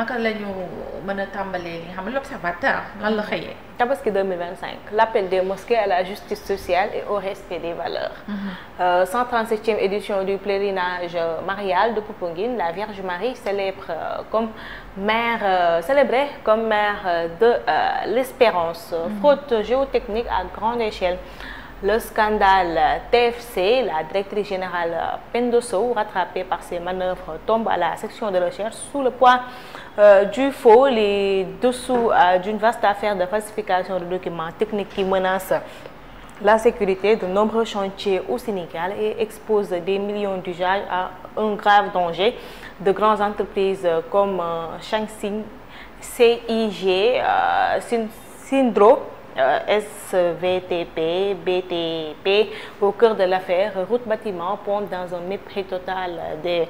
naka la ñu mën a tàmbalee li nga xam ne l'observateur lan la xëyee. Tabaski 2025 l'appel des mosquées à la justice sociale et au respect des valeurs. 137e édition du pèlerinage marial de Popenguine, la Vierge Marie célébrée comme mère de l'espérance. Fraude géotechnique à grande échelle. Le scandale TFC, la directrice générale Penda Sow, rattrapée par ses manœuvres, tombe à la section de recherche sous le poids du faux, les dessous d'une vaste affaire de falsification de documents techniques qui menace la sécurité de nombreux chantiers au Sénégal et expose des millions d'usages à un grave danger. De grandes entreprises comme Shaanxi, CIG, Sindro, SVTP, BTP, au cœur de l'affaire, route bâtiment pond dans un mépris total des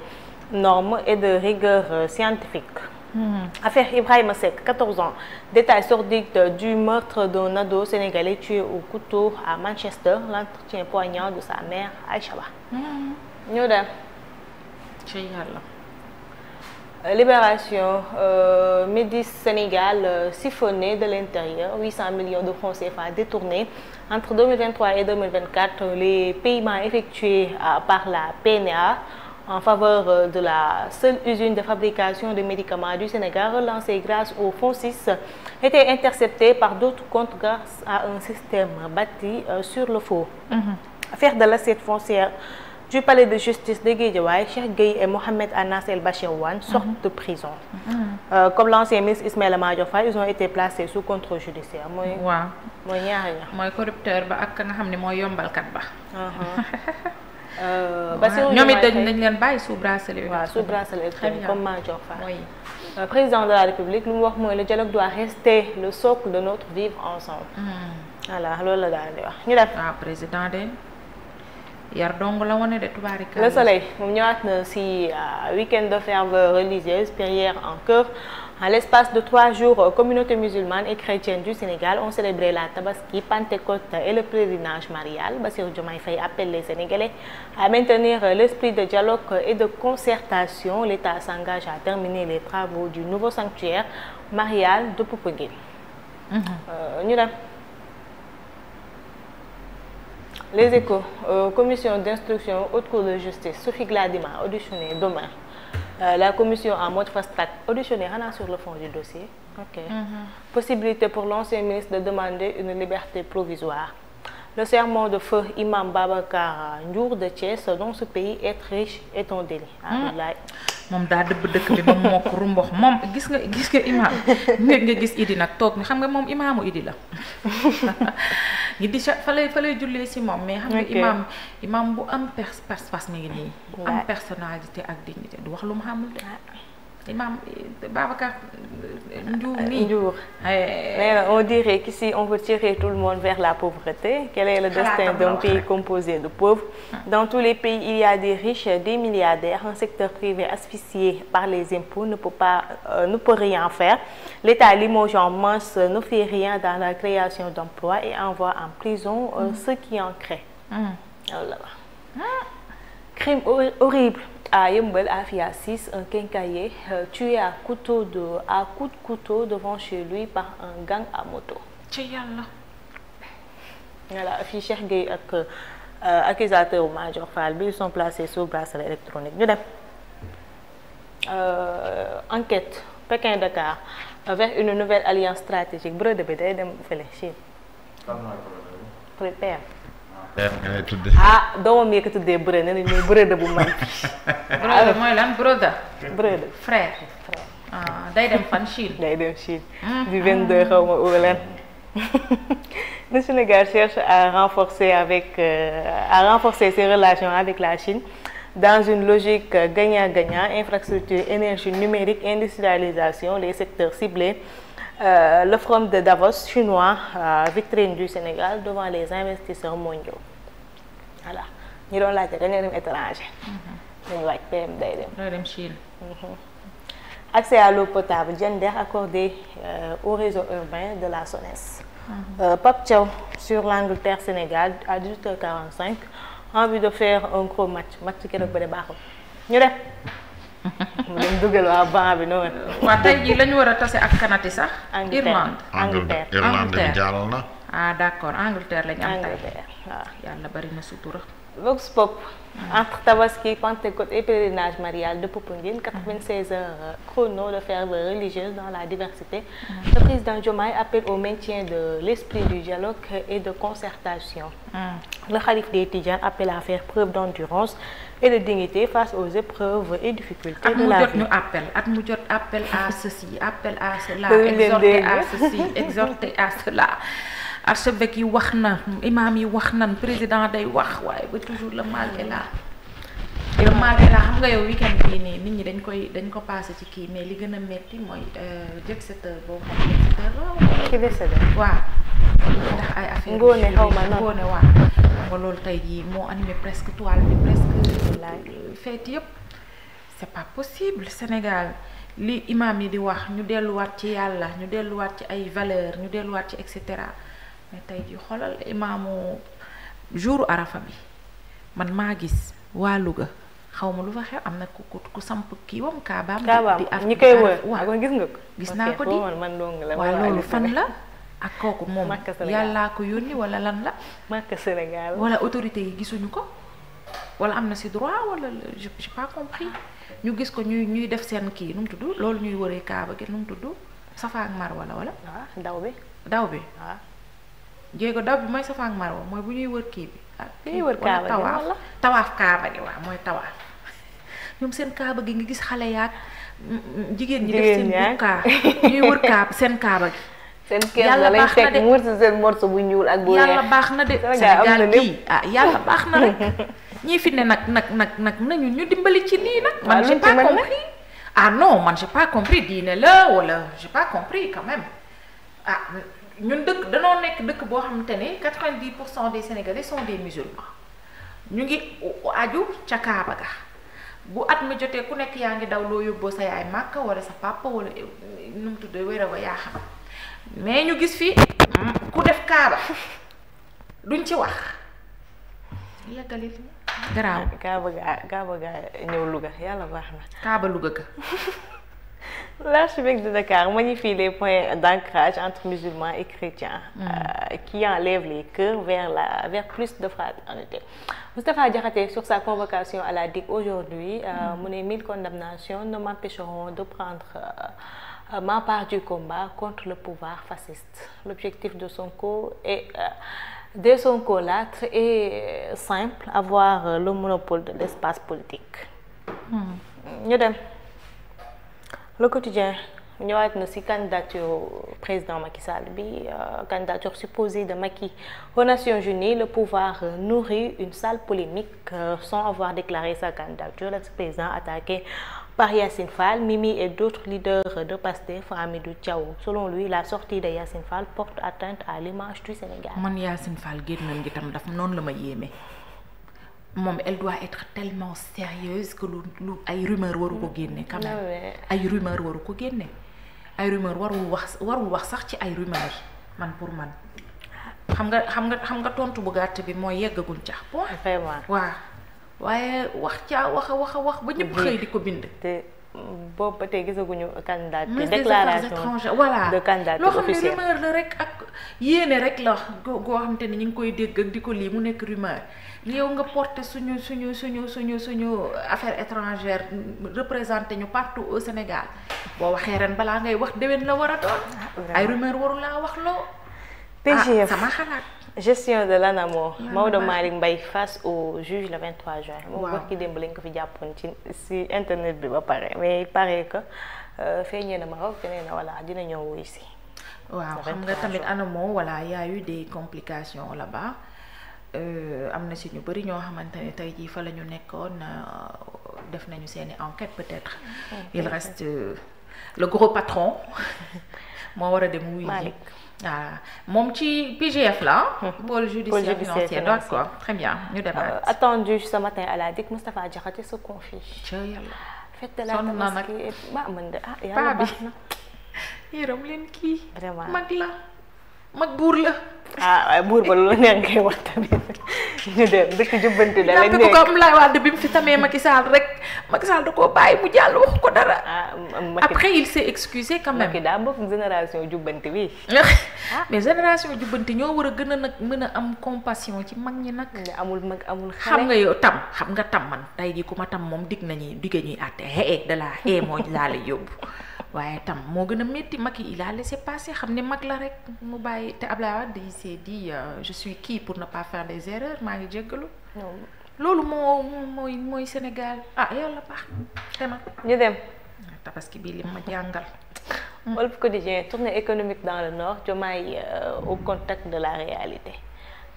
normes et de rigueur scientifique. Affaire Ibrahima Seck, 14 ans, détail sordide du meurtre d'un ado sénégalais tué au couteau à Manchester, l'entretien poignant de sa mère Aïcha Ba. ñu dem ci yàlla. Libération, Médis Sénégal siphonné de l'intérieur, 800 millions de francs CFA détournés. Entre 2023 et 2024, les paiements effectués par la PNA en faveur de la seule usine de fabrication de médicaments du Sénégal, relancée grâce au Fonds 6, étaient interceptés par d'autres comptes grâce à un système bâti sur le faux. Affaire de l'assiette foncière du palais de justice de Guédiawaye, Cheikh Gueye et Mohamed Anas El Bachir Wane sortent de prison. Comme l'ancien ministre Ismaïla Madior Fall, ils ont été placés sous contrôle judiciaire. mooy ñaari ña. mooy corrupteur ba ak ka nga xam ne mooy yombalkat ba. ñoom it dañ leen bàyyi sous bracelet. waaw sous bracelet électronique comme Madior Fall. Président de la République lu mu wax mooy le dialogue doit rester le socle de notre vivre ensemble. voilà loolu la daal di wax ñu def. président de. yar dong la wane de tubaarikàlla. Le Soleil moom ñëwaat na si week-end de ferveur religieuse, prière en chœur. En l'espace de 3 jours, communautés musulmanes et chrétiennes du Sénégal ont célébré la Tabaski, Pentecôte et le pèlerinage marial. Bassirou Diomaye Faye appelle les Sénégalais à maintenir l'esprit de dialogue et de concertation. L'État s'engage à terminer les travaux du nouveau sanctuaire marial de Popenguine. ñu dem. Les Échos, commission d'instruction, haute cour de justice, Sophie Gladima, auditionnée demain. La commission en mode fast-track, auditionnée sur le fond du dossier. Possibilité pour l'ancien ministre de demander une liberté provisoire. Le sermon de feu Imam Babacar Ndiour de Thiès, dans ce pays, être riche est un délit. moom daa dëbb dëkk bi moom moo ko rumbox moom gis nga imam nga gis Idi nag toog ni xam nga moom imaamu Idi la Idi fa lay jullee si moom mais xam nga imam bu am pas-pas mi ngi nii bu am personnalité ak dignité du wax lu mu xamul de imam Babacar Ndiour on dirait qu'ici on veut tirer tout le monde vers la pauvreté. Quel est le destin d'un pays composé de pauvres? Dans tous les pays, il y a des riches, des milliardaires. Un secteur privé asphyxié par les impôts ne peut rien faire. L'État limogeant Mons ne fait rien dans la création d'emplois et envoie en prison ceux qui en créent. Crime horrible. À Yeumbeul, Afia 6, un quincaillier tué à coups de couteau devant chez lui par un gang à moto. ci yàlla. Voilà, fii Cheikh Gueye ak accusateur Madior Fall bi ils sont placés sous bracelet électronique. ñu dem enquête Pékin Dakar vers une nouvelle alliance stratégique Brede bi day dem fële Chine. Prépare. doomam yi ko tuddee Brede nee nañ mooy Brede bu mag. Brede mooy lan Brede. Brede frère. day dem fan Chine. day dem Chine. du 22 xaw ma ulan. Le Sénégal cherche à renforcer ses relations avec la Chine dans une logique gagnant-gagnant, infrastructure, énergie numérique, industrialisation, les secteurs ciblés. Le forum de Davos chinois, vitrine du Sénégal devant les investisseurs mondiaux. Voilà ñu doon laajte dañuy dem étranger. dañu waaj PM day dem Chine. Accès à l'eau potable, Diender accordé au réseau urbain de la SONES. Pape Thiaw sur l'Angleterre-Sénégal à 18h45. Envie de faire un gros match keroog ba de baaxul ñu def. mu dem dugal waa banc bi noonu. waa tey jii la ñu war a tase ak kanati sax. Irlande Irlande bi jàll na. ah d'accord Angleterre lañ am tey. waaw yàlla bari na sutura. Vox Pop. Entre Tabaski, Pentecôte et pèlerinage marial de Popenguine, 96 heures chrono de ferveur religieuse dans la diversité. Le président Diomaye appelle au maintien de l'esprit du dialogue et de concertation. Le khalife des Tidjanes appelle à faire preuve d'endurance et de dignité face aux épreuves et difficultés de la vie. At mu jot appel à ceci, appel à cela, exhorter à ceci, exhorter à cela. archevêque yi wax na imam yi wax nan président day wax waaye ba toujours le mal est là. Le mal est là xam nga yow weekend bii nii nit ñi dañ ko passé ci kii mais li gën a metti mooy jet setter boobu moom jet setter ki décédé waaw ndax ay affaire ngoone xaw ma noonu ngoone waaw nga loolu tey jii moo animé presque toile bi presque fête yëpp c'est pas possible Sénégal li imam yi di wax ñu delluwaat ci yàlla ñu delluwaat ci ay valeurs ñu delluwaat ci et cetera mais tey jii xoolal imaamu jouru arafa bi man maa gis waa Louga xaw ma lu fa xew am na ku samp kii wam kaabaam di ñi koy wër waaw gis nga ko gis naa ko di waaw loolu fan la ak kooku moom yàllaa ko yónni wala lan la Makka Sénégal wala autorité yi gisuñu ko wala am na ci droit wala j'ai pas compris ñu gis ko ñuy def seen kii nu mu tudd loolu ñuy wëree kaaba gi nu mu tudd Safa ak Marwa wala waaw daw bi waaw jéego daw bi mooy Safa ak Marwa mooy bu ñuy wër kii bi ñuy wër kaaba gi tawaaf kaaba gi waaw mooy tawaaf ñoom seen kaaba gi nga gis xale yaag jigéen ñi def seen bukkaa ñuy wër kaaba seen kaaba gi seen kees la lañ fekk muur si seen morso bu ñuul ak bu weex yàlla baax na de Sénégal gii yàlla baax na rek ñii fi ne nag nañu ñu dimbali ci lii nag man j'ai pas compris non man j'ai pas compris diine la wala j'ai pas compris quand même ñun dëkk danoo nekk dëkk boo xamante ne 90% des Sénégalais sont des musulmans ñu ngi aju ca Kaaba ga bu at mi jotee ku nekk yaa ngi daw loo yóbboo sa yaay Màkka wala sa papa wala nu mu tuddee wéra wa yaa xam mais ñu gis fii ku def Kaaba duñ ci wax yàggali garaaw Kaaba ga ñëw Louga yàlla baax na Kaaba Louga ga. L'archevêque de Dakar magnifie les points d'ancrage entre musulmans et chrétiens qui enlèvent les cœurs vers plus de fraternité. Moustapha Diakhaté, sur sa convocation à la DIC aujourd'hui, mu ne 1000 condamnations ne m'empêcheront de prendre ma part du combat contre le pouvoir fasciste. L'objectif de Sonko est de Sonko-lâtre est simple, avoir le monopole de l'espace politique. ñu dem. Le quotidien ñëwaat na ci candidature président Macky Sall bi candidature supposée de Macky aux Nations Unies. Le pouvoir nourrit une sale polémique sans avoir déclaré sa candidature. L'ex-président attaqué par Yacine Fall, Mimi et d'autres leaders de Pastef, Hamidou Thiaw. Selon lui, la sortie de Yacine Fall porte atteinte à l'image du Sénégal. Man Yacine Fall génnoon gi tam daf noonu la ma yéeme. Moom elle doit être tellement sérieuse que lu ay rumeur waru ko génne quand même ay rumeur waru ko génne ay rumeur warul wax sax ci ay rumeur man pour man xam nga tontu bu gàtt bi mooy yeggaguñ ca bon vraiment waaw waaye wax ba ñëpp xëy di ko bind te boobu ba tey gisaguñu candidature déclaration voilà de candidature loo xam ne officielle rumeur la rek ak yéene rek la goo xam te ni ñu ngi koy dégg ak di ko lii mu nekk rumeur yow nga porté suñu affaire étrangère représenté ñu partout au Sénégal boo waxee ren balaa ngay wax déwén la war a doon ay rumeur warul laa wax loo PGF sama xalaat gestion de l'ANAMO Maodo Malick Mbaye face au juge le 23 juin moom wax ki démb lañ ko fi jàppoon ci internet bi ba pare mais il paraît que feeñee na Maroc te nee na voilà dina ñëw wuy si waaw xam nga tamit ANAMO voilà y a eu des complications là-bas am na si ñu bari ñoo xamante ne tey jii fa la ñu nekkoon def nañu seeni enquête peut-être il reste le gros patron moo war a dem wuy ji voilà moom ci PGF la pôle judiciaire financier d'accord très bien ñu demaat attendu ce matin à la DIC Moustapha Diakhaté se confie ca yàlla fête de la Tabaski mën de yàlla baax na yërëm leen kii vraiment mag buur la waaye buur ba loolu neex ngay wax tamit ñu dem dëkk jubbanti da lañ nekk ko am laay wax bi mu fi tamee Macky Sall rek Macky Sall da koo bàyyi mu jàll wax ko dara. Macky après il s'est excusé quand même. Macky daa bokk génération jubbanti bi. mais génération jubbanti ñoo war a gën a nag mën a am compassion ci mag ñi nag. amul mag amul xale. xam nga yow xam nga tam man tey jii ku ma tam moom digg ñuy àtte de la moo laa lay yóbbu. waaye tam moo gën a métti Macky il a laissé passer xam ne mag la rek mu bàyyi te Abdoulaye Wade il s'est dit je suis qui pour ne pas faire des erreurs maa ngi jéggalu. loolu mooy Sénégal yàlla baax tema ñu dem. tabaski bii li ma jàngal. Walf Quotidien tournée économique dans le nord Diomaye au contact de la réalité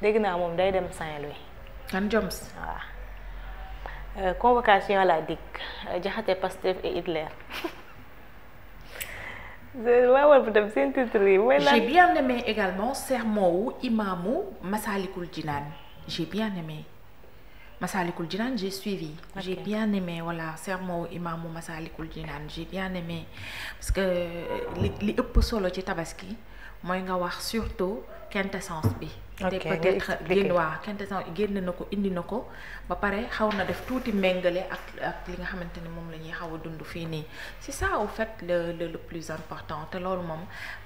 dégg naa moom day dem Saint-Louis. kan Joms. waaw convocation à la DIC Diakhaté Pastef et Hitler. J'ai bien aimé également sermon wu imaamu Massalikul Jinaan j'ai bien aimé Massalikul Jinaan j'ai suivi. Okay. J'ai bien aimé voilà sermon wu imaamu Massalikul Jinaan j'ai bien aimé parce que li ëpp solo ci tabaski mooy nga wax surtout quintessence bi. te peut-être quintessence génn na ko indi na ko ba pare xaw na def tuuti méngale ak li nga xamante ne moom la ñuy xaw a dund fii nii c'est ça au fait le plus important te loolu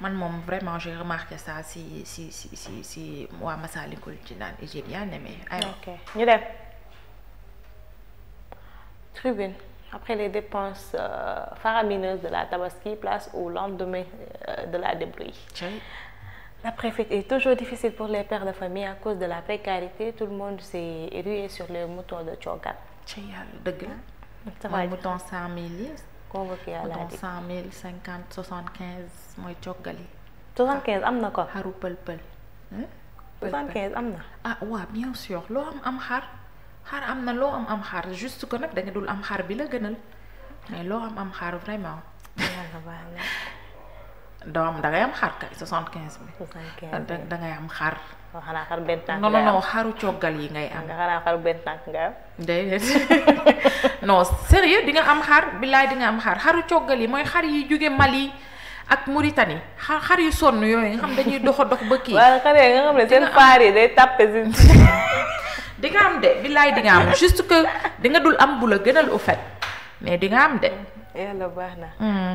moom vraiment j'ai remarqué ça si waa Massalikul Jinaan et j'ai bien aimé. ok ñu dem Tribune après les dépenses faramineuses de la Tabaski place au lendemain de la débrouille. La préfecture est toujours difficile pour les pères de famille à cause de la précarité. Tout le monde s'est rué sur les moutons de Thiogat. ci yàlla dëgg la. mooy mouton 100 000 yi. convoqué à la DIC mouton 100 000 50 75 mooy coggali. 75 am na ko. xaru pël-pël. 75 am na. waaw bien sûr loo am xar am na loo am xar juste que nag da nga dul am xar bi la gënal mais loo am xar vraiment. doom dangay am xar kay 75 bi. 75 dangay am xar. xanaa xar benn tànk non xaru coggal yi ngay am. xanaa xar benn tànk nga am. déedéet non sérieux di nga am xar billaay di nga am xaru coggal yi mooy xar yi jóge Mali ak Mauritanie xar yu sonn yooyu nga xam dañuy dox ba kii. waaw xar yi nga xam ne seen faar yi day tàppe si. di nga am de billaay di nga am juste que di nga dul am bu la gënal au fait mais di nga am de. yàlla baax na.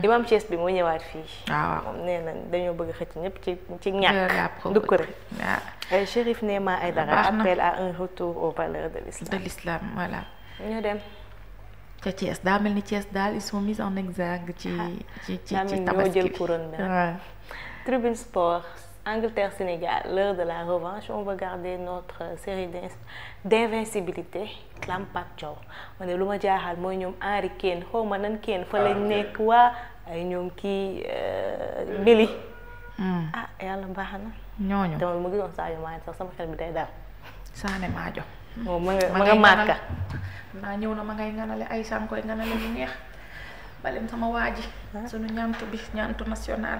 imam Thiès bi moo ñëwaat fii. waaw moom nee na dañoo bëgg xëcc ñëpp ci ñàkk. dugg rek waaw. Chérif Néma Aïdara appelle à un retour aux valeurs de l'islam. de l'islam voilà. ñu dem. ca Thiès daa mel ni Thiès daal ils sont mis en exergue ci tabaski ñoo jël couronne bi nag. Tribune Sport Angleterre Sénégal l'heure de la revanche on va garder notre série d'invincibilité clam Pape Thiaw ma ne lu ma jaaxal mooy ñoom Henry Kane xaw ma nan Kane fa lañ nekk waa ay ñoom kii Mili. yàlla baax na. ñooñu te man ma gisoon Sadio Mané sax sama xel bi day daal. Sané Maajo. moom ma nga màkka. naa ñëw na ma ngay nganale ay sànkoy nganale ñu neex balem sama waa ji. sunu ñaantu bi ñaantu national.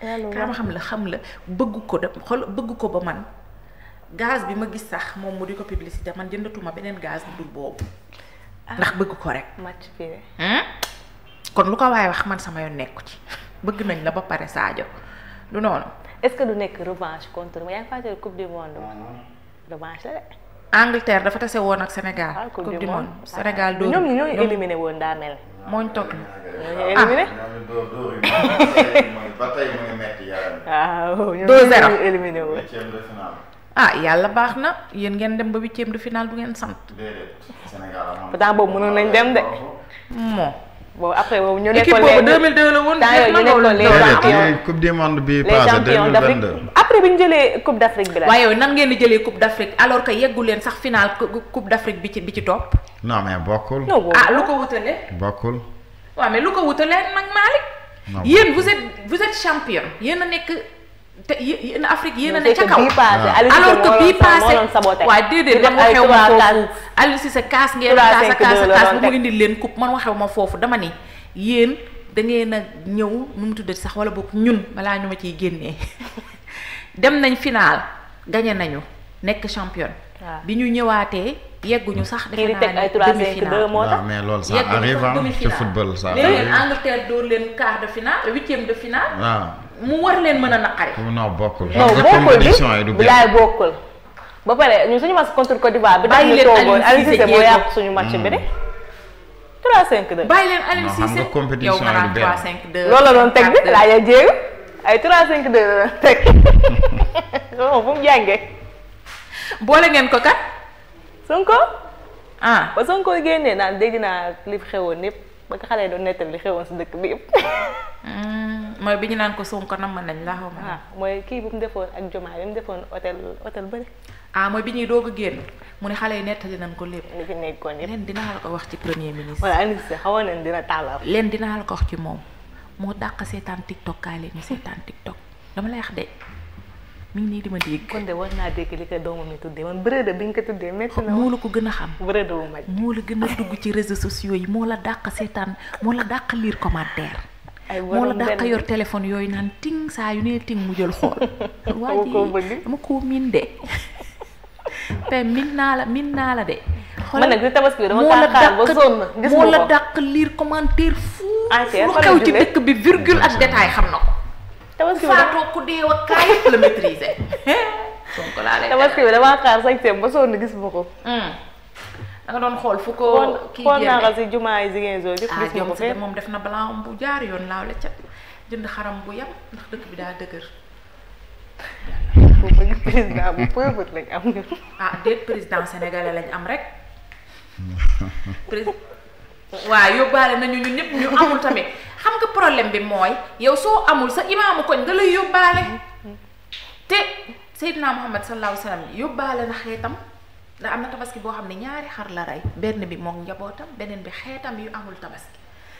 kaa xam la bëgg ko ba man gaz bi ma gis sax moom mu di ko publicité man jëndatuma beneen gaz bu dul boobu ndax bëgg ko rek match bi kon lu ko waaye wax man sama yoon nekku ci bëgg nañ la ba pare Sadio du noonu est-ce que du nekk revanche contre yaa ngi fàttali coupe du monde revanche la de Angleterre dafa tase woon ak Sénégal coupe du monde Sénégal dóor ñoom éliminé woon daa mel mooñ toog éliminé ba tey mu ngi metti yaram. waaw 2-0 éliminé woon. huitième de finale. yàlla baax na yéen ngeen dem ba huitième de finale du ngeen sant. déedéet Sénégal amoon. pourtant boobu mënoon nañ dem de. moo. boobu après boobu ñu équipe nekkoon boobu 2002 la woon. déedéet coupe du monde bi passé 2022. après bi ñu jëlee coupe d'Afrique bi la. waaye yow nan ngeen di jëlee coupe d'Afrique alors que yeggu leen sax finale coupe d'Afrique bi ci topp. non mais bokkul. lu ko wutalee. bokkul. waaw mais lu ko wutalee nag Malick. yéen vous êtes champion yéen a nekk te yéen Afrique yéen a nekk ca kaw alors que bii passé waaye déedéet man waxew ma foofu Aliou Cissé kaas ngeen kaas bu mu indil leen coupe man waxew ma foofu dama ni yéen da ngeen a ñëw nu mu tuddati sax wala boog ñun balaa ñu ma ciy génnee dem nañ final gagné nañu nekk champion bi ñu ñëwaatee yegguñu sax defe naa ne demi-finale waaw mais loolu ça arrive ci football ça léegi Angleterre dóor leen quart de finale huitième de finale waaw mu war leen mën a naqari non bokkul compétition yi du bilaay bokkul ba pare ñun suñu match contre Côte d'Ivoire bi dañu toogoon Aliou Cissé moo yàq suñu match bi de 3-5-2. bàyyi leen Aliou non xam Cissé nga compétition yow nga naan du benn. 3-5-2. loolu la doon teg bi laa ya jéegu ay 3-5-2 la doon teg moom fu mu jàngee. boole ngeen ko kat. Sonko. ah ba Sonko génnee naan dégg naa li fi xewoon yëpp ba ko xale yi doon nettal li xewoon si dëkk bi yëpp. mooy bi ñu naan ko Sonko namm nañ la xaw ma. mooy kii bu mu defoon ak Diomaye bi mu defoon hôtel bëri. mooy bi ñuy doog a génn mu ne xale yi nettali nañ ko lépp. li fi nekkoon yëpp leen dinaa la ko wax ci premier ministre. wala Aliou Cissé xawoon nañ dina tàllal. leen dinaa la ko wax ci moom moo dàq seetaan TikTok kaay leen ñu seetaan TikTok dama lay wax de mi ngi nii di ma dégg. kon de war naa dégg li ko doomam yi tuddee man bërëda bi ñu ko tuddee métti na. moo la ko gën a xam. bërëda bu mag. moo la gën a dugg ci réseaux sociaux yi moo la dàq seetaan moo la dàq lire commentaire. moo la dàq yor téléphone yooyu naan ting saa yu nee ting mu jël xool. waa ji dama koo miin de. te min naa la de. man nag di tabaski bi dama xaar ba sonn gis moo la dàq lire commentaire fu lu xew ci dëkk bi virgule ak détail xam na ko. tabaski bi faatoo ku dee wa kaay yëpp la maîtriser. Sonko laa lay tabaski bi dama xaar sañseem ba sonn gis ma ko. da nga doon xool fu ko kii xool naa ko si jumaa yi Ziguinchor gis ma ko fee moom def na blanc bu jaar yoon laaw la ca jënd xaram bu yam ndax dëkk bi daa dëgër. bu bëgg président bu pauvre lañ am ñun. déet président sénégalais lañ am rek. waaw yóbbaale nañu ñun ñëpp ñu amul tamit xam nga problème bi mooy yow soo amul sa imaamu koñ nga lay yóbbaale. te Seydina Muhammad sallallahu alayhi wa sallam yóbbaale na xeetam. ndax am na tabaski boo xam ne ñaari xar la rey benn bi moom njabootam beneen bi xeetam yu amul tabaski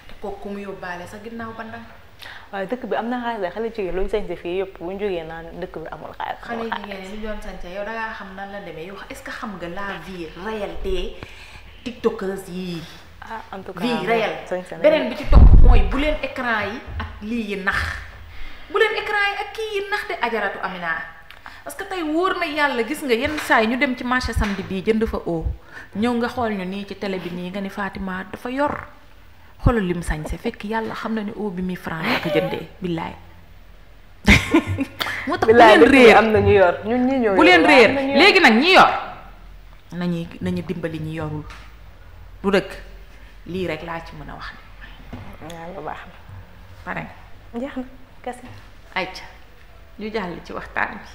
te kooku ku mu yóbbaale sa ginnaaw ba ndang. waaye dëkk bi am na xaalis la xale jigéen lu ñu sañse fii yëpp bu ñu jógee naan dëkk bi amul xaalis. xale jigéen ñi ñu doon sañse yow dangaa xam nan la demee yow est-ce que xam nga la vie réelle des tiktokers yii. en tout cas vie réelle beneen bi ci topp mooy bu leen écran yi ak lii yi nax bu leen écran yi ak kii yi nax de ajaratu Amina. parce que tey wóor na yàlla gis nga yenn saa yi ñu dem ci marché samedi bii jënd fa oo ñëw nga xool ñu nii ci télé bi nii nga ni Fatima dafa yor xoolal lim sañse fekk yàlla xam na ne oo bi 1000 francs la ko jëndee billaay. moo tax bu leen réer am na ñu yor ñun ñi ñoo bu leen réer léegi nag ñi yor nañu dimbali ñi yorul du dëkk lii rek laa ci mën a wax de. yàlla baax na. pare jeex na kese. ayca ñu jàll ci waxtaan bi.